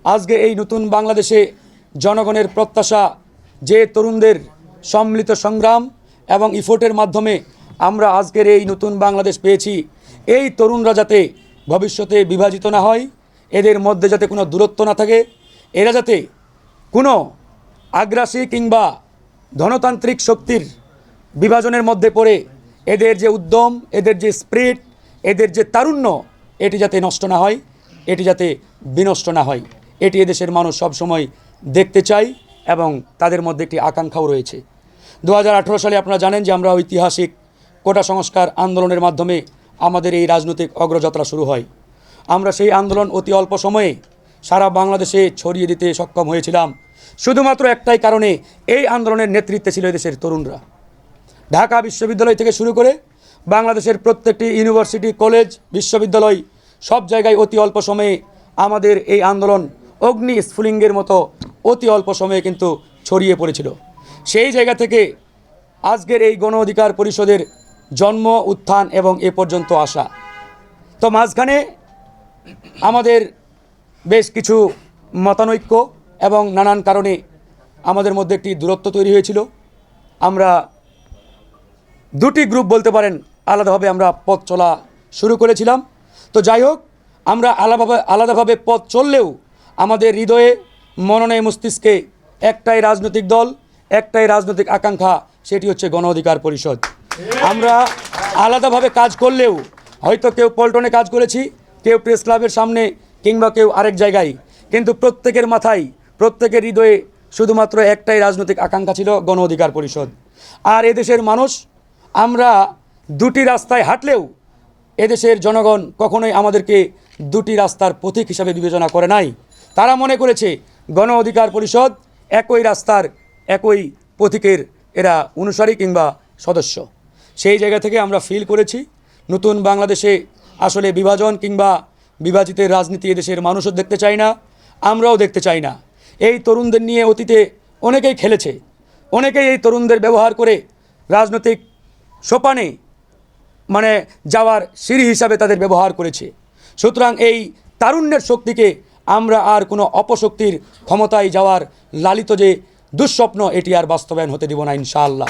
আজকে এই নতুন বাংলাদেশে জনগণের প্রত্যাশা যে তরুণদের সম্মিলিত সংগ্রাম এবং ইফোর্টের মাধ্যমে আমরা আজকের এই নতুন বাংলাদেশ পেয়েছি। এই তরুণরা যাতে ভবিষ্যতে বিভাজিত না হয়, এদের মধ্যে যাতে কোনো দূরত্ব না থাকে, এরা যাতে কোনো আগ্রাসী কিংবা ধনতান্ত্রিক শক্তির বিভাজনের মধ্যে পড়ে এদের যে উদ্যম, এদের যে স্পিরিট, এদের যে তারুণ্য, এটি যাতে নষ্ট না হয়, এটি যাতে বিনষ্ট না হয়, এটি এদেশের মানুষ সবসময় দেখতে চায় এবং তাদের মধ্যে একটি আকাঙ্ক্ষাও রয়েছে। 2018 সালে আপনারা জানেন যে আমরা ঐতিহাসিক কোটা সংস্কার আন্দোলনের মাধ্যমে আমাদের এই রাজনৈতিক অগ্রযাত্রা শুরু হয়। আমরা সেই আন্দোলন অতি অল্প সময়ে সারা বাংলাদেশে ছড়িয়ে দিতে সক্ষম হয়েছিলাম শুধুমাত্র একটাই কারণে, এই আন্দোলনের নেতৃত্বে ছিল এদেশের তরুণরা। ঢাকা বিশ্ববিদ্যালয় থেকে শুরু করে বাংলাদেশের প্রত্যেকটি ইউনিভার্সিটি, কলেজ, বিশ্ববিদ্যালয় সব জায়গায় অতি অল্প সময়ে আমাদের এই আন্দোলন অগ্নি স্ফুলিঙ্গের মতো অতি অল্প সময়ে কিন্তু ছড়িয়ে পড়েছিল। সেই জায়গা থেকে আজকের এই গণ অধিকার পরিষদের জন্ম, উত্থান এবং এ পর্যন্ত আসা। তো মাঝখানে আমাদের বেশ কিছু মতানৈক্য এবং নানান কারণে আমাদের মধ্যে একটি দূরত্ব তৈরি হয়েছিল। আমরা দুটি গ্রুপ বলতে পারেন আলাদাভাবে আমরা পথ চলা শুরু করেছিলাম। তো যাই হোক, আমরা আলাদাভাবে পথ চললেও আমাদের হৃদয়ে, মননে, মস্তিষ্কে একটাই রাজনৈতিক দল, একটাই রাজনৈতিক আকাঙ্ক্ষা, সেটি হচ্ছে গণ অধিকার পরিষদ। আমরা আলাদাভাবে কাজ করলেও, হয়তো কেউ পল্টনে কাজ করেছি, কেউ প্রেস ক্লাবের সামনে কিংবা কেউ আরেক জায়গায়, কিন্তু প্রত্যেকের মাথায়, প্রত্যেকের হৃদয়ে শুধুমাত্র একটাই রাজনৈতিক আকাঙ্ক্ষা ছিল, গণ অধিকার পরিষদ। আর এদেশের মানুষ, আমরা দুটি রাস্তায় হাঁটলেও এদেশের জনগণ কখনোই আমাদেরকে দুটি রাস্তার পথিক হিসাবে বিবেচনা করে নাই। তারা মনে করেছে গণ অধিকার পরিষদ একই রাস্তার, একই পথিকের এরা অনুসারী কিংবা সদস্য। সেই জায়গা থেকে আমরা ফিল করেছি নতুন বাংলাদেশে আসলে বিভাজন কিংবা বিভাজিতের রাজনীতি এদেশের মানুষও দেখতে চায় না, আমরাও দেখতে চাই না। এই তরুণদের নিয়ে অতীতে অনেকেই খেলেছে, অনেকেই এই তরুণদের ব্যবহার করে রাজনৈতিক সোপানে যাওয়ার সিঁড়ি হিসাবে তাদের ব্যবহার করেছে। সুতরাং এই তারুণ্যের শক্তিকে আমরা আর কোনো অপশক্তির ক্ষমতায় যাওয়ার লালিত যে দুঃস্বপ্ন, এটি আর বাস্তবায়ন হতে দিব না ইনশাআল্লাহ।